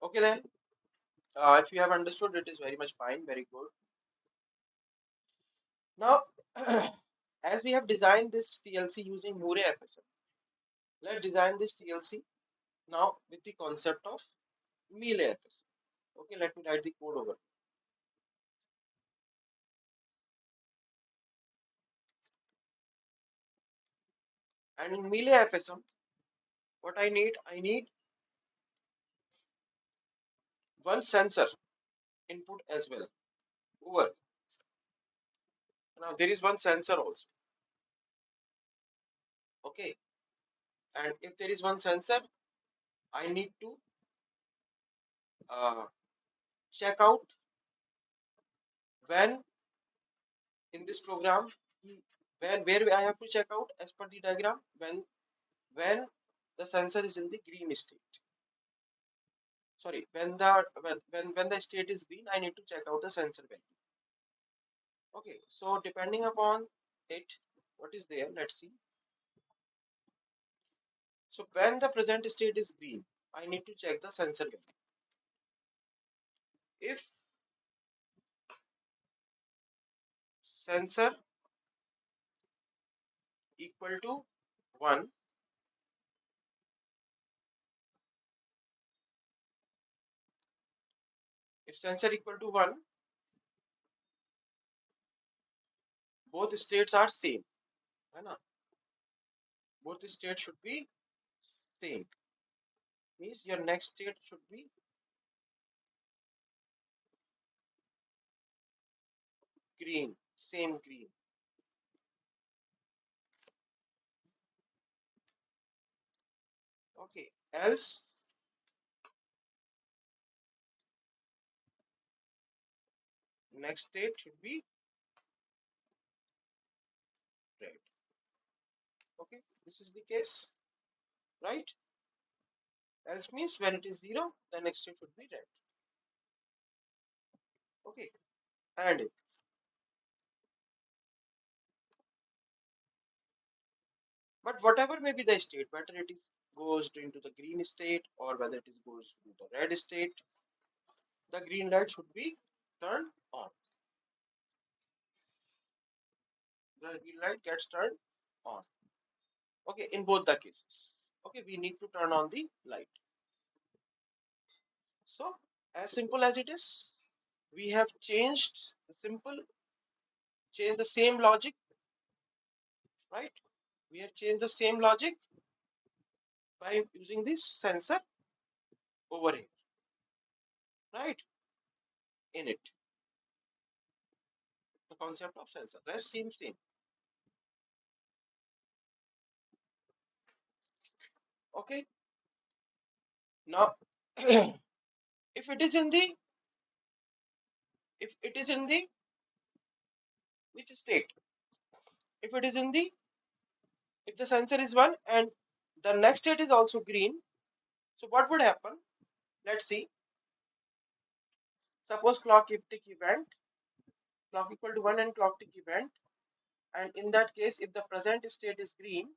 Okay then, if you have understood, it is very much fine, very good. Now, as we have designed this TLC using Mure FSM, let's design this TLC now with the concept of Mealy FSM. Okay, let me write the code over. And in Mealy FSM, what I need one sensor input as well. Over. Now there is one sensor also. Okay, and if there is one sensor, I need to uh, check out when in this program, when where I have to check out as per the diagram when the sensor is in the green state. Sorry, when the state is green, I need to check out the sensor value. Okay, so depending upon it, what is there? Let's see. So when the present state is green, I need to check the sensor value. If sensor equal to 1, if sensor equal to 1, both states are same. है ना? Both states should be same. Means your next state should be green, same green. Okay, else next state should be red. Okay, this is the case, right? Else means when it is 0, the next state should be red. Okay, and but whatever may be the state, whether it is goes into the green state or whether it is goes to the red state, the green light should be turned on. The green light gets turned on. Okay, in both the cases. Okay, we need to turn on the light. So as simple as it is, we have changed the same logic, right? We have changed the same logic by using this sensor over here, right? In it, the concept of sensor. Rest seems same. Okay. Now, if it is in the if it is in the which state? If it is in the if the sensor is 1 and the next state is also green, so what would happen? Let's see. Suppose clock tick event, clock equal to 1 and clock tick event, and in that case, if the present state is green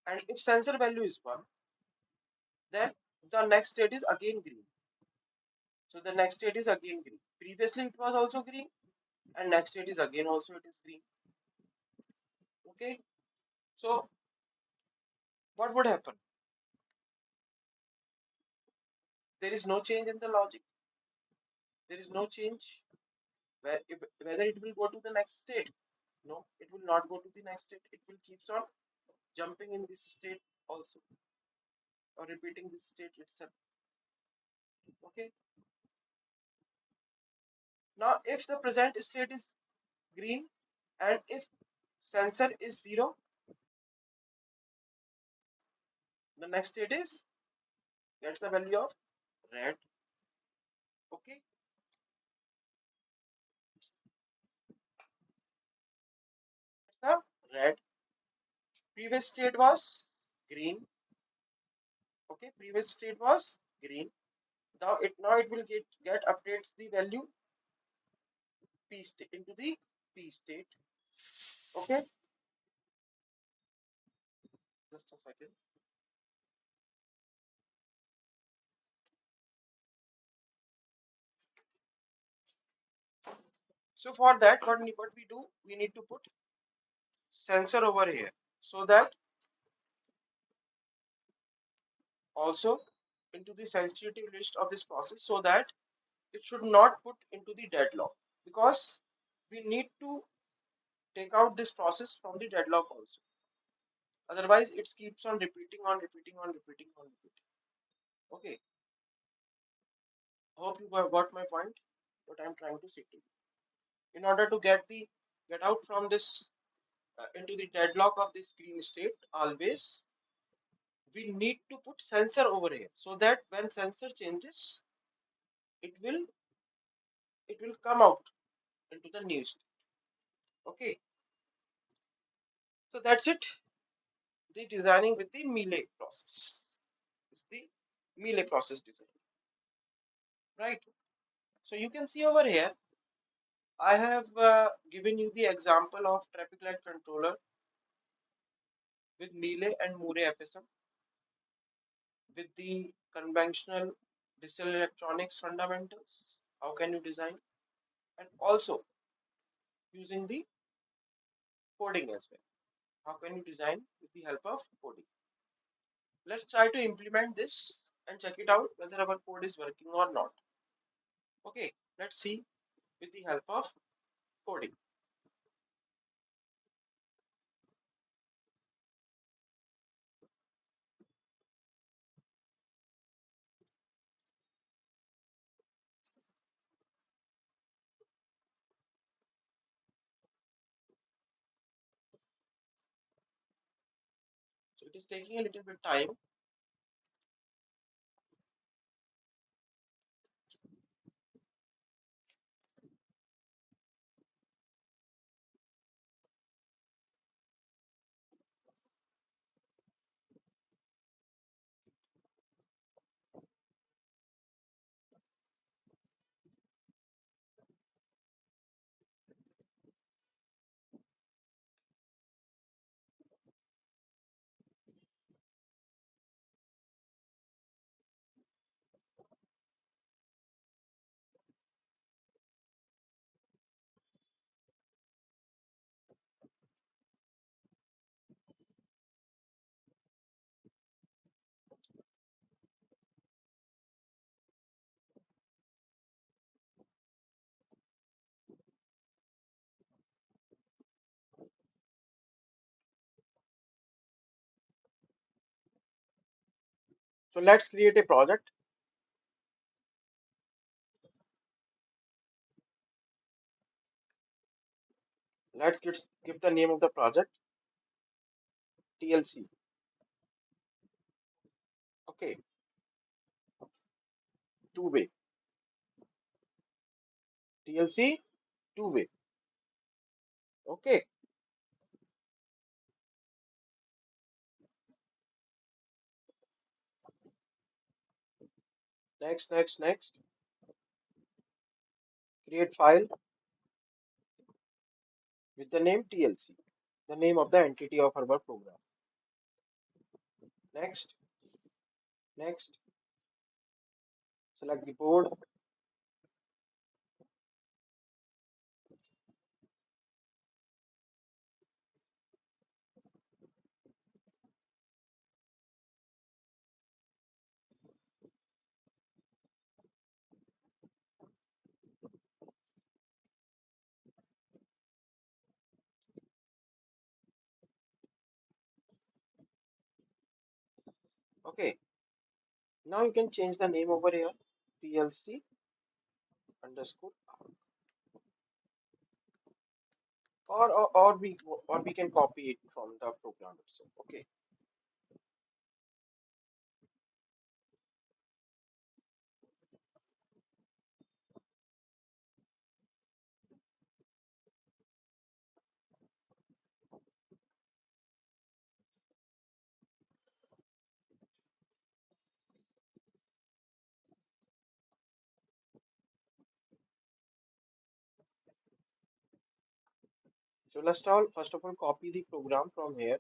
and if sensor value is 1, then the next state is again green. So the next state is again green. Previously it was also green, and next state is again also it is green. Okay. So what would happen? There is no change in the logic. There is no change whether it will go to the next state. No, it will not go to the next state. It will keeps on jumping in this state also, or repeating this state itself. Okay. Now if the present state is green and if sensor is 0, the next state is gets the value of red. Okay. It's the red. Previous state was green. Okay, previous state was green. Now it will get updates the value p state into the p state. Okay, just a second. So for that, what we do, we need to put sensor over here, so that also into the sensitivity list of this process, so that it should not put into the deadlock, because we need to take out this process from the deadlock also. Otherwise, it keeps on repeating on repeating on repeating on repeating. Okay, hope you got my point. What I'm trying to say to you. In order to get out from this into the deadlock of this screen state, always we need to put sensor over here, so that when sensor changes, it will come out into the new state. Okay, so that's it. The designing with the melee process is the melee process design, right? So you can see over here, I have given you the example of traffic light controller with melee and Moore FSM, with the conventional digital electronics fundamentals. How can you design? And also using the coding as well. How can you design with the help of coding? Let's try to implement this and check it out whether our code is working or not. Okay, let's see with the help of coding. So it is taking a little bit time. So let's create a project. Let's give the name of the project TLC. Okay, two-way. TLC, two-way. Okay, next. Create file with the name TLC, the name of the entity of our program. Next, next. Select the board. Okay, now you can change the name over here, TLC underscore, or we can copy it from the program itself. Okay, so let's all first of all copy the program from here.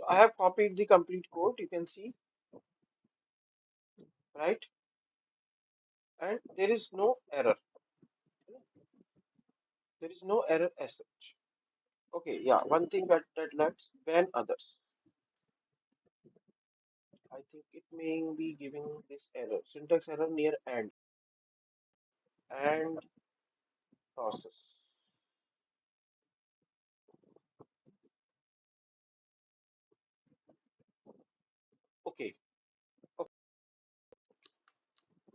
So I have copied the complete code, you can see, right? And there is no error. There is no error as such. Okay, yeah, one thing that let's ban others. I think it may be giving this error, syntax error near and process. Okay, okay.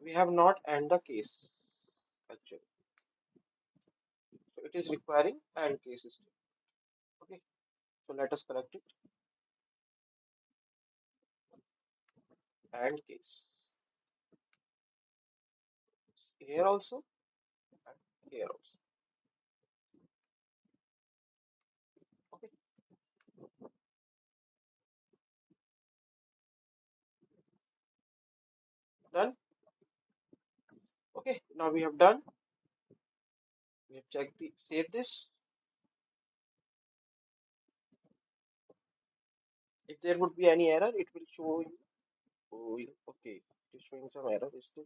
We have not and the case actually. So it is requiring and case statement. Okay, so let us correct it. And case. Here also and here also. Okay, done. Okay, now we have done. We have checked the save this. If there would be any error, it will show you. Oh, okay, it is showing some error still.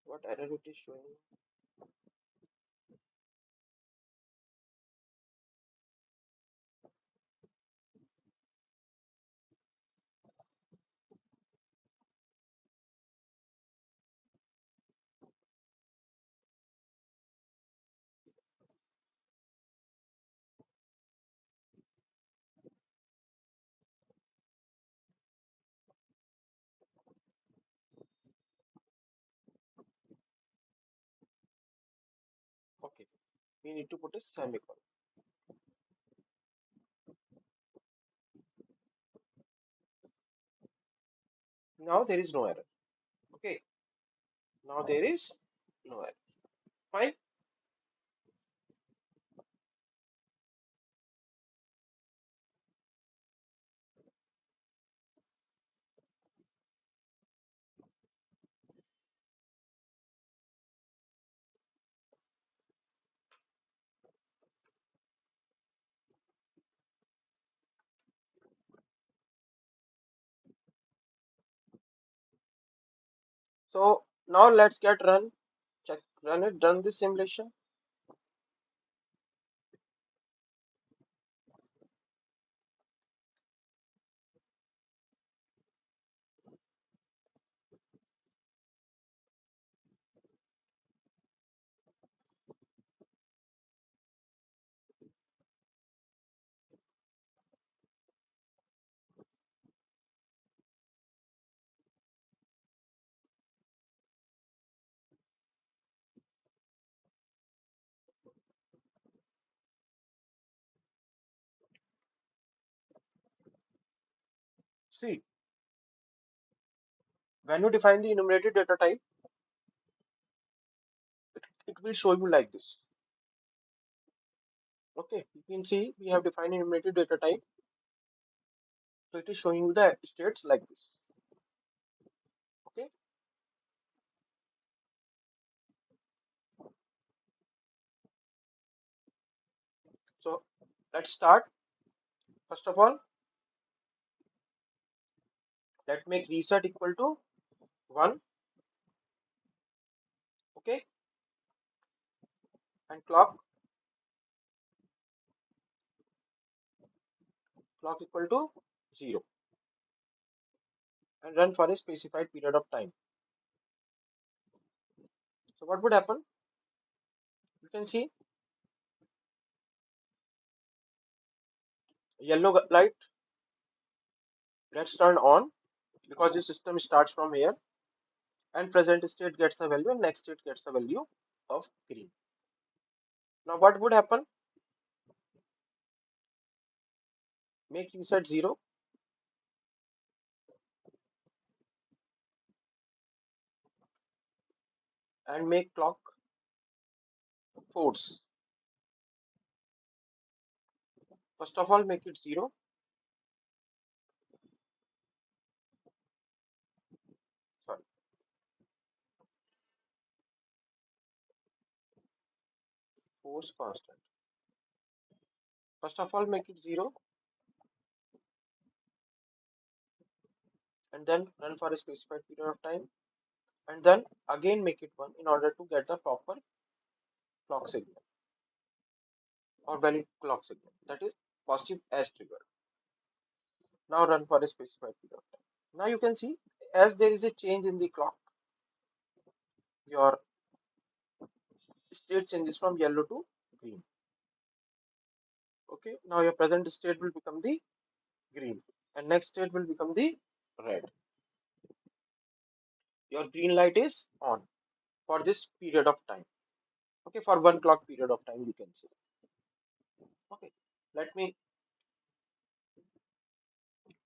What error it is showing? Okay, we need to put a semicolon. Now there is no error. Okay, now there is no error. Fine. So now let's get run. Check, run it, run this simulation. See, when you define the enumerated data type, it will show you like this. Okay, you can see we have defined enumerated data type. So it is showing you the states like this. Okay, so let's start. First of all, let's make reset equal to 1. Okay, and clock equal to 0, and run for a specified period of time. So what would happen? You can see yellow light gets turned on because the system starts from here, and present state gets the value and next state gets the value of green. Now what would happen? Make reset 0 and make clock force. First of all, make it 0. Sorry, force constant. First of all, make it 0 and then run for a specified period of time, and then again make it 1 in order to get the proper clock signal or valid clock signal, that is positive as triggered. Now run for a specified period of time. Now you can see, as there is a change in the clock, your state changes from yellow to green. Okay, now your present state will become the green and next state will become the red. Your green light is on for this period of time. Okay, for 1 clock period of time, you can say. Okay, let me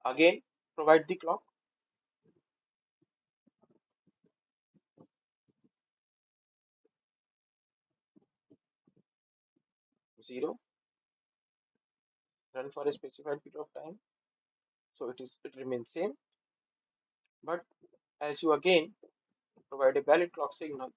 again provide the clock. 0, run for a specified period of time, so it remains same. But as you again provide a valid clock signal,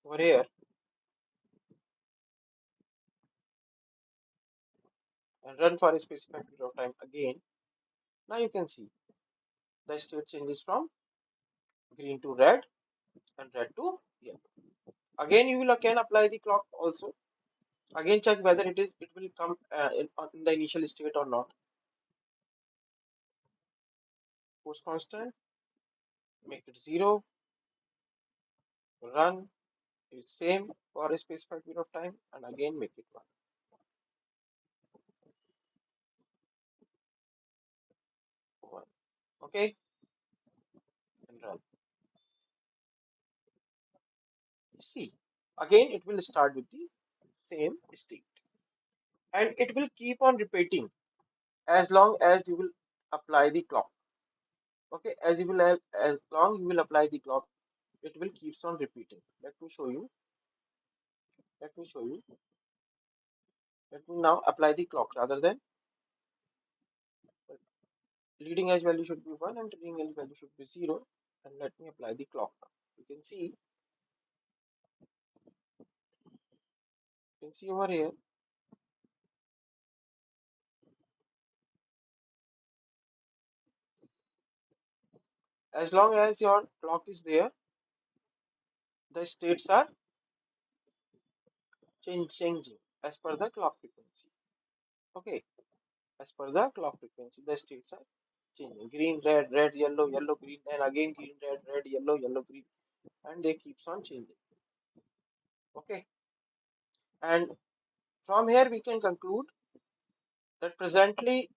over here and run for a specified period of time again, now you can see the state changes from green to red and red to yellow. Again, you will again apply the clock also. Again, check whether it will come in the initial state or not. Post constant, make it 0, run it same for a specified period of time, and again make it 1. Okay, and run. See, again it will start with the same state, and it will keep on repeating as long as you will apply the clock. Okay, as long you will apply the clock, it will keeps on repeating. Let me show you. Let me now apply the clock rather than leading edge value should be 1 and trailing edge value should be 0. And let me apply the clock now. You can see over here, as long as your clock is there, the states are changing as per the clock frequency. Okay, as per the clock frequency, the states are changing. Green, red, red, yellow, yellow, green, and again green, red, red, yellow, yellow, green, and they keeps on changing. Okay, and from here we can conclude that the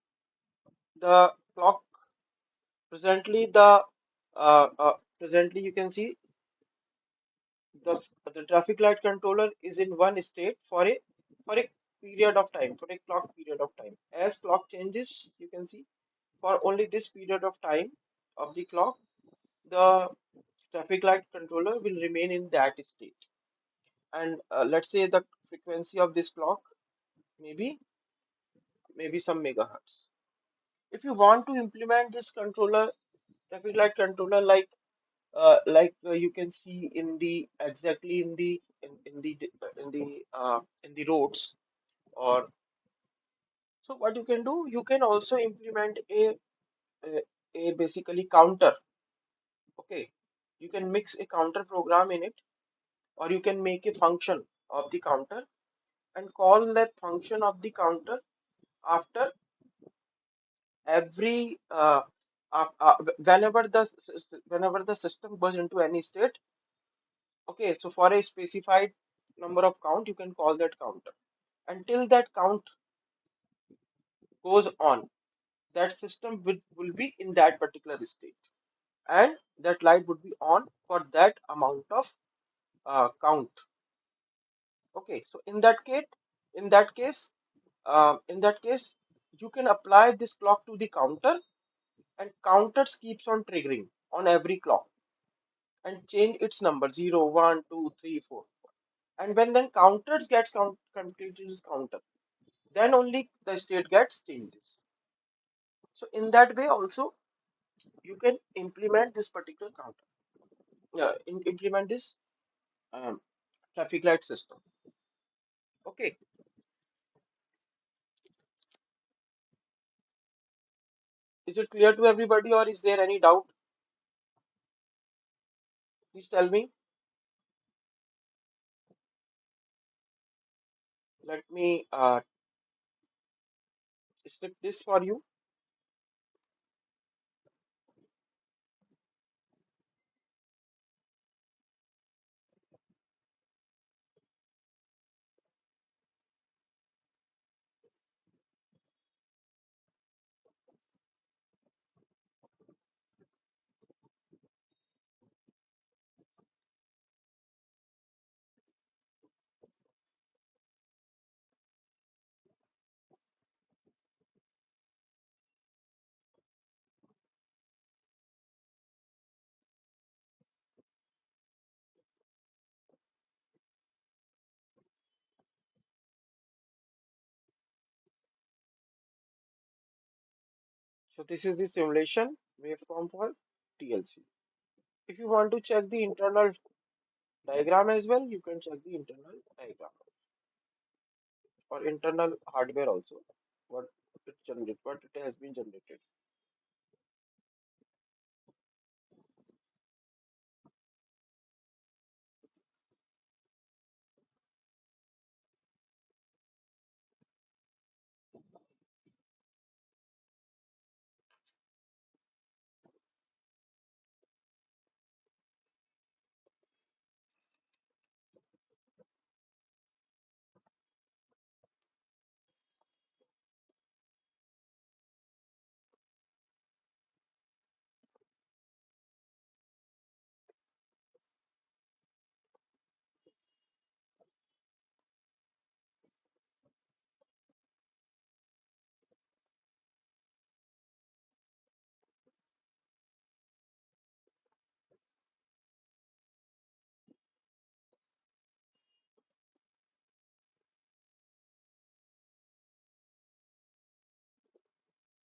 clock presently the presently you can see the the traffic light controller is in one state for a period of time, for a clock period of time. As clock changes, you can see for only this period of time of the clock, the traffic light controller will remain in that state. And let's say the frequency of this clock maybe maybe some megahertz. If you want to implement this controller, traffic light controller, you can see in the exactly in the roads, or so what you can do, you can also implement a, a basically counter. Okay, you can mix a counter program in it, or you can make a function of the counter and call that function of the counter after every whenever the system goes into any state. Okay, so for a specified number of count, you can call that counter. Until that count goes on, that system will be in that particular state, and that light would be on for that amount of count. Okay, so in that case, in that case, you can apply this clock to the counter, and counters keeps on triggering on every clock and change its number 0, 1, 2, 3, 4. And when then counters gets completed this counter, then only the state gets changes. So in that way also you can implement this particular counter. Yeah, implement this um, traffic light system. Okay, is it clear to everybody or is there any doubt? Please tell me. Let me slip this for you. So this is the simulation waveform for TLC. If you want to check the internal diagram as well, you can check the internal diagram or internal hardware also. What what it has been generated.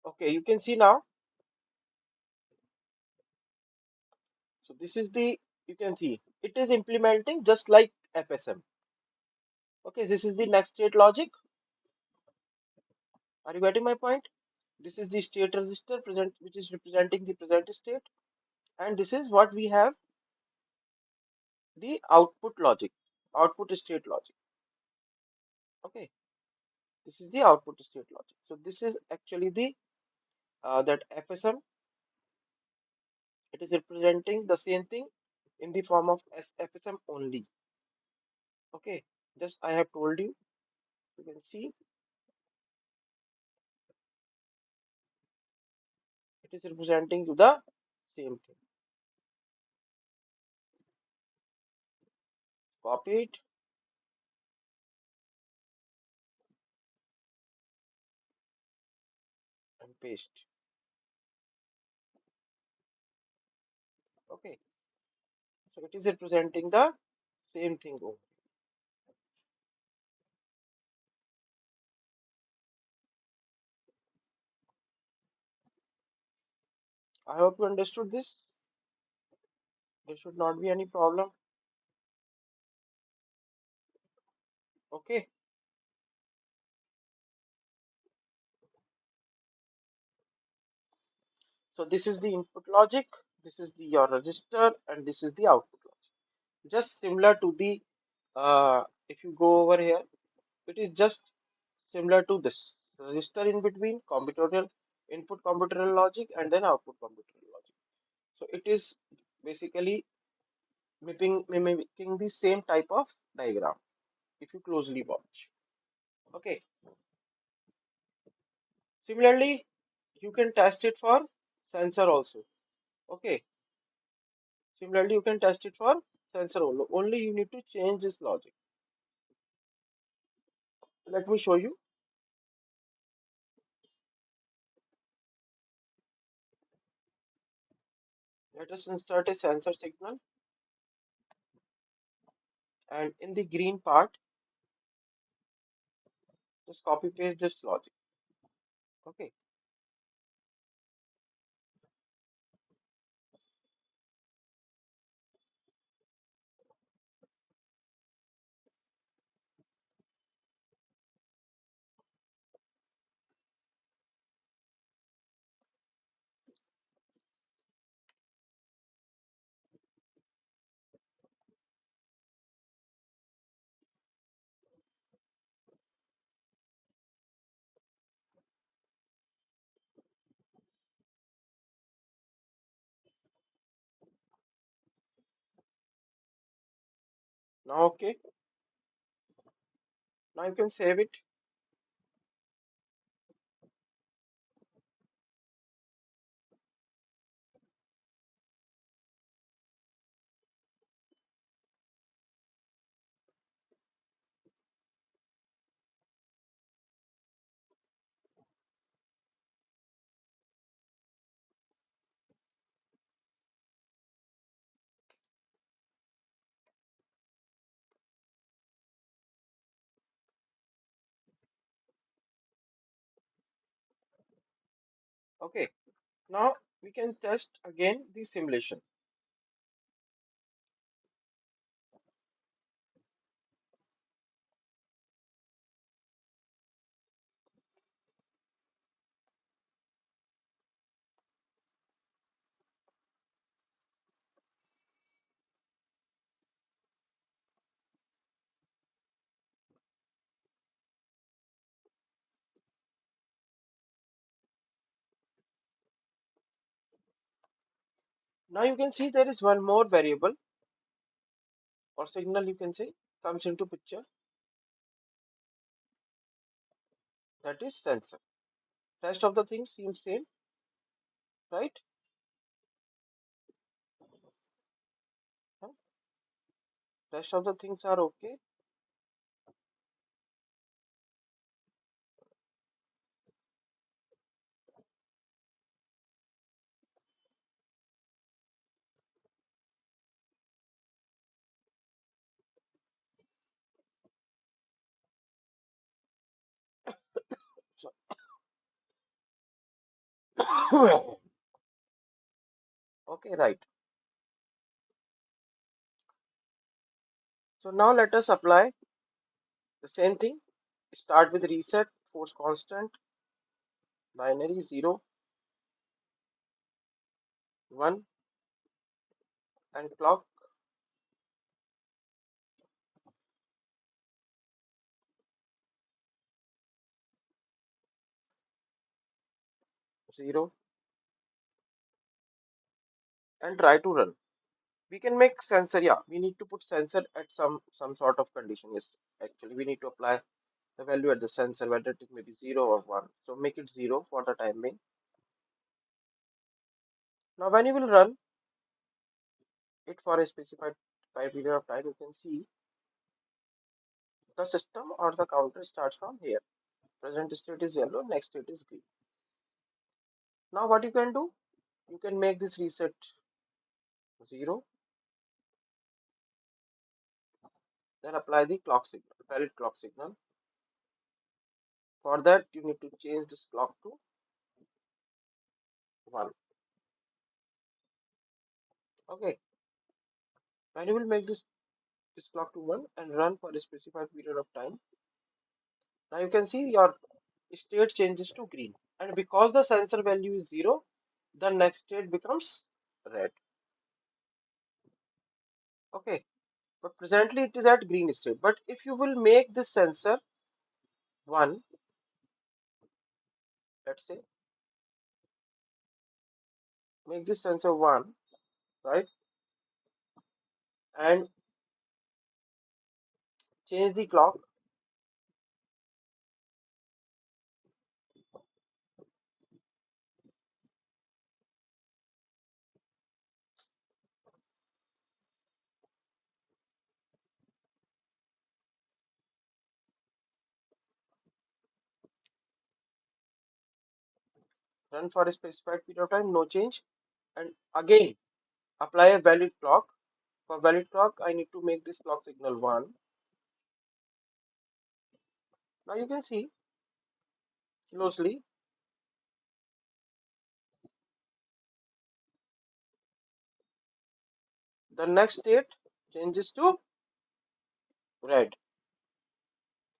Okay, you can see now. So this is the, you can see it is implementing just like FSM. Okay, this is the next state logic. Are you getting my point? This is the state register present, which is representing the present state, and this is what we have, the output logic, output state logic. Okay, this is the output state logic. So this is actually the that FSM. It is representing the same thing in the form of FSM only. Okay, just I have told you. You can see it is representing to the same thing. Copy it and paste. Okay, so it is representing the same thing over. I hope you understood this. There should not be any problem. Okay, so this is the input logic, this is the your register, and this is the output logic. Just similar to the if you go over here, it is just similar to this register in between combinatorial input combinatorial logic and then output combinatorial logic. So it is basically mimicking the same type of diagram if you closely watch. Okay. Similarly, you can test it for sensor also. Okay. Similarly, you can test it for sensor also. Only you need to change this logic. Let me show you. Let us insert a sensor signal, and in the green part, just copy paste this logic. Okay. Now okay, now you can save it. Okay, now we can test again the simulation. Now you can see there is one more variable or signal you can say comes into picture, that is sensor. Rest of the things seem same, right? Huh? Rest of the things are okay. So, okay, right. So now let us apply the same thing. Start with reset, force constant, binary 0, 1, and clock 0, and try to run. We can make sensor, yeah, we need to put sensor at some sort of condition. Yes, actually we need to apply the value at the sensor, whether it may be 0 or 1. So make it 0 for the time being. Now when you will run it for a specified period of time, you can see the system or the counter starts from here. Present state is yellow, next state is green. Now what you can do, you can make this reset 0, then apply the clock signal, valid clock signal. For that you need to change this clock to 1. Okay, when you will make this clock to 1 and run for a specified period of time, now you can see your state changes to green, and because the sensor value is 0, the next state becomes red. Okay, but presently it is at green state. But if you will make this sensor 1, let's say make this sensor 1, right, and change the clock, run for a specified period of time, no change, and again apply a valid clock. For valid clock I need to make this clock signal 1. Now you can see closely, the next state changes to red.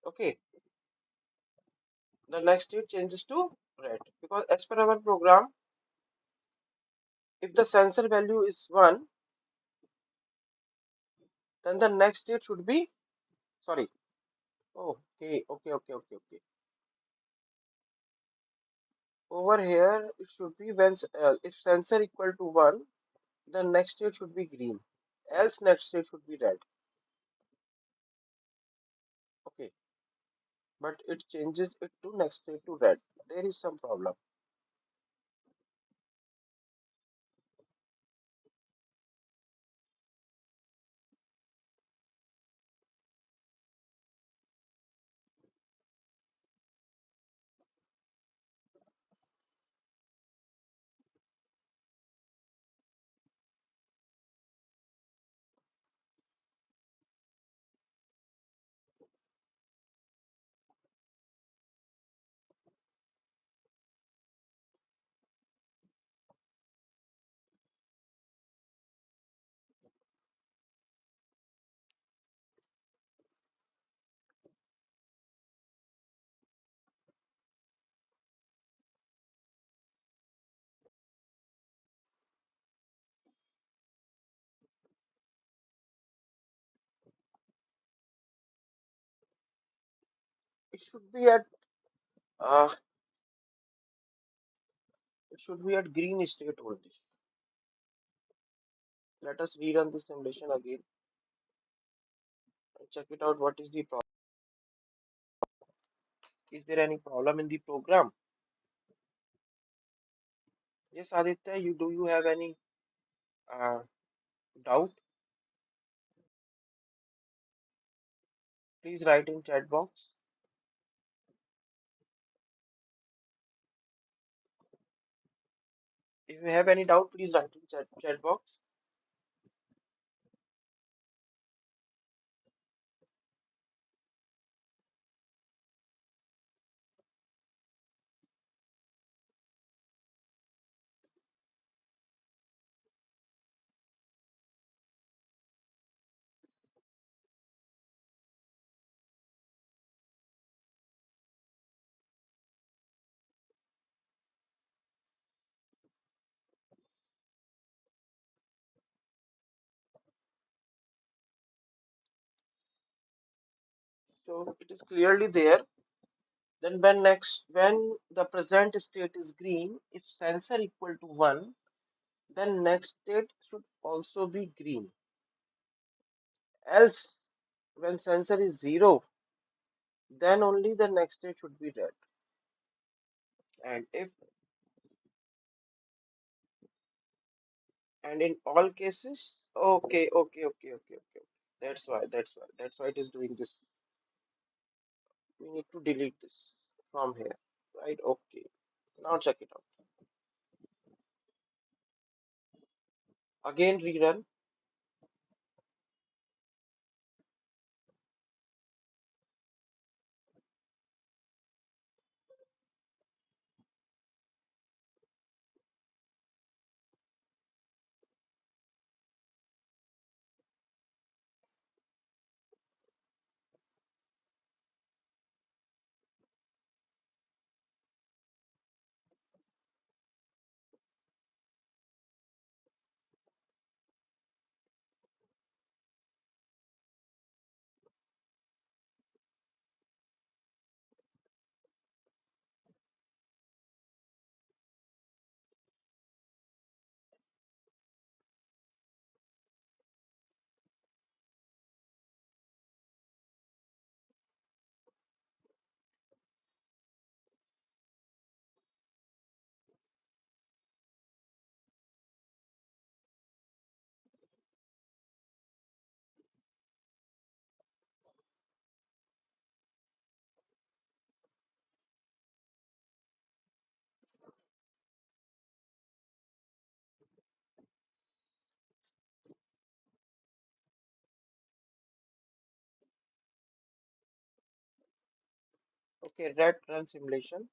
Okay, the next state changes to red, because as per our program, if the sensor value is 1, then the next state should be, sorry, okay. Over here it should be when if sensor equal to 1, the next state should be green, else next state should be red. but it changes it to next state to red. There is some problem. It should be at uh, it should be at green state only. Let us rerun the simulation again and check it out. What is the problem? Is there any problem in the program? Yes, Aditya, you have any uh, doubt? Please write in chat box. If you have any doubt, please write in chat box. So it is clearly there. Then when the present state is green, if sensor equal to 1, then next state should also be green. Else, when sensor is 0, then only the next state should be red. And if and in all cases, okay. That's why it is doing this. We need to delete this from here, right? Okay. Now check it out. Again rerun. Okay, red run simulation.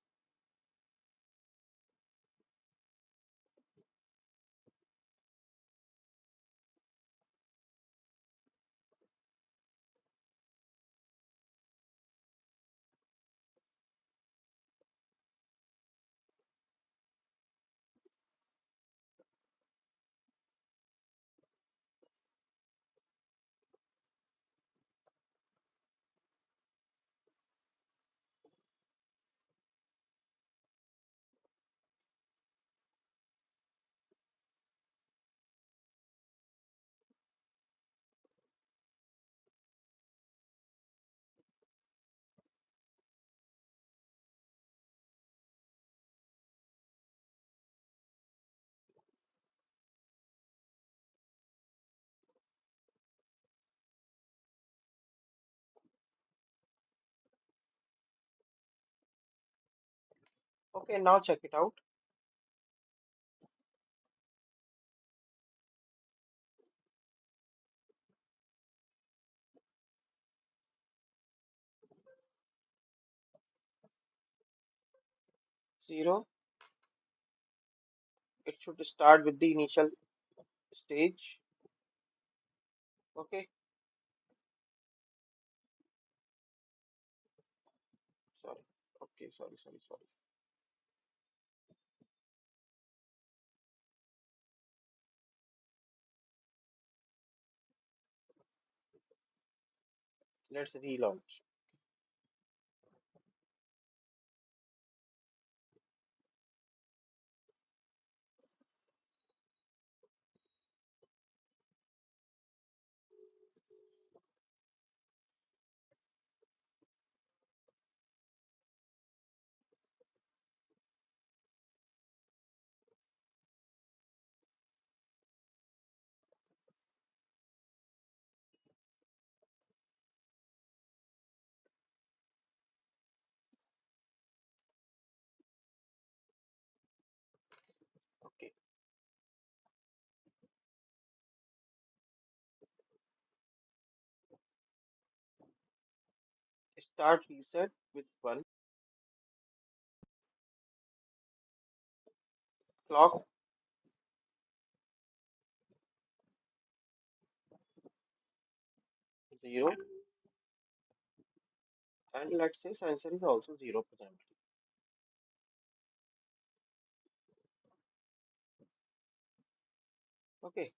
Okay, now check it out. 0. It should start with the initial stage. Okay, sorry. Okay, sorry. Let's relaunch. Okay, start reset with 1. Clock 0. And let's say sensor is also 0%. Okay,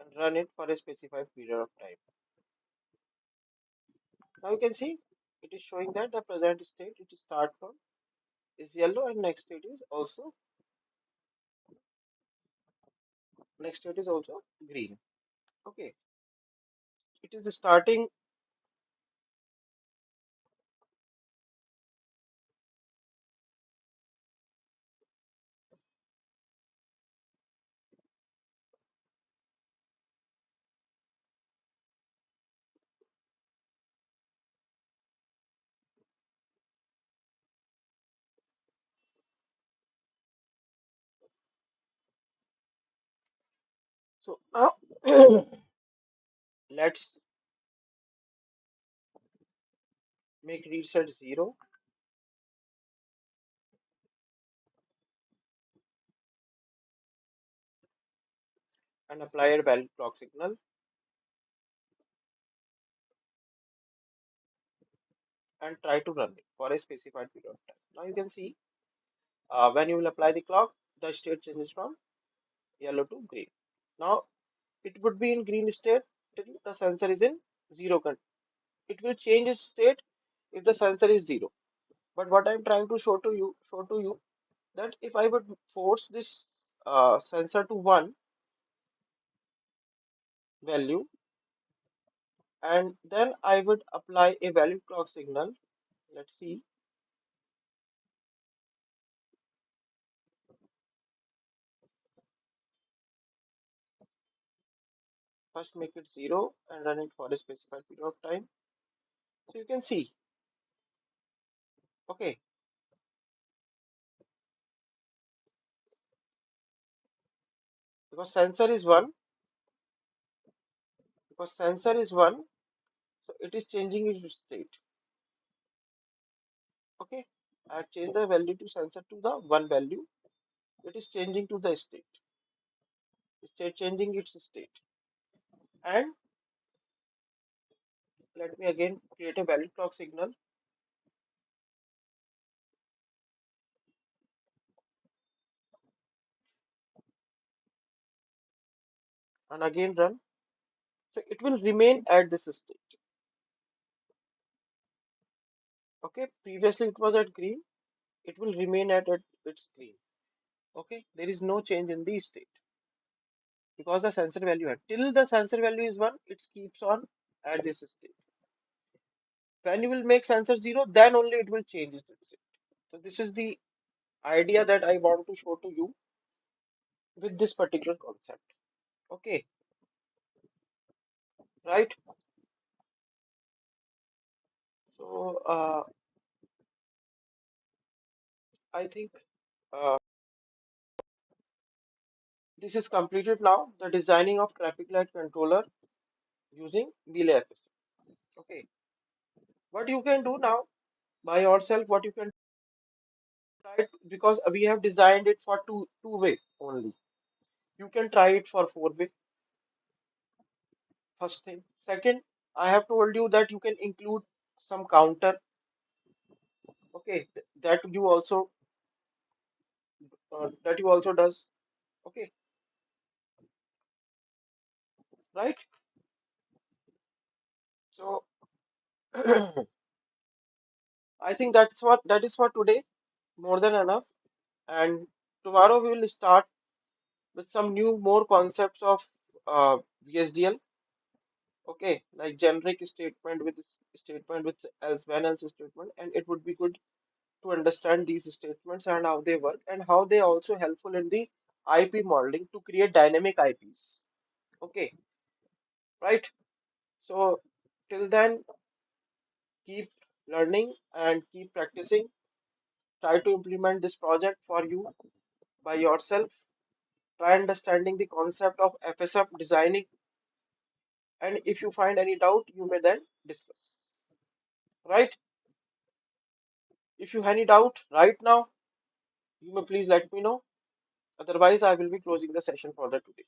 and run it for a specified period of time. Now you can see it is showing that the present state it start from is yellow and next state is also green. Okay, it is starting. So now let's make reset 0 and apply a valid clock signal and try to run it for a specified period of time. Now you can see when you will apply the clock, the state changes from yellow to green. Now it would be in green state till the sensor is in 0. It will change its state if the sensor is 0. But what I'm trying to show to you that if I would force this sensor to 1 value and then I would apply a valid clock signal. Let's see. First make it 0 and run it for a specified period of time. So you can see, okay, because sensor is 1, so it is changing its state. Okay, I have changed the value to sensor to the 1 value. It is changing to the state changing its state. And let me again create a valid clock signal and again run. So it will remain at this state. Okay, previously it was at green, it will remain at its green. Okay, there is no change in the state because the sensor value till the sensor value is 1, it keeps on at this state. When you will make sensor 0, then only it will change its state. So this is the idea that I want to show to you with this particular concept. Okay, right? So I think uh, this is completed now. The designing of traffic light controller using VLAFS. Okay, what you can do now by yourself, what you can try it, because we have designed it for two-way only. You can try it for four-way. First thing. Second, I have told you that you can include some counter. Okay, that you also does. Okay, right? So I think that is for today. More than enough. And tomorrow we will start with some new more concepts of VSDL. Okay, like generic statement with statement with else when else statement, and it would be good to understand these statements and how they work and how they also helpful in the IP modeling to create dynamic IPs. Okay, right? So till then, keep learning and keep practicing. Try to implement this project for you by yourself. Try understanding the concept of FSF designing, and if you find any doubt, you may then discuss. Right? If you have any doubt right now, you may please let me know. Otherwise, I will be closing the session for the today.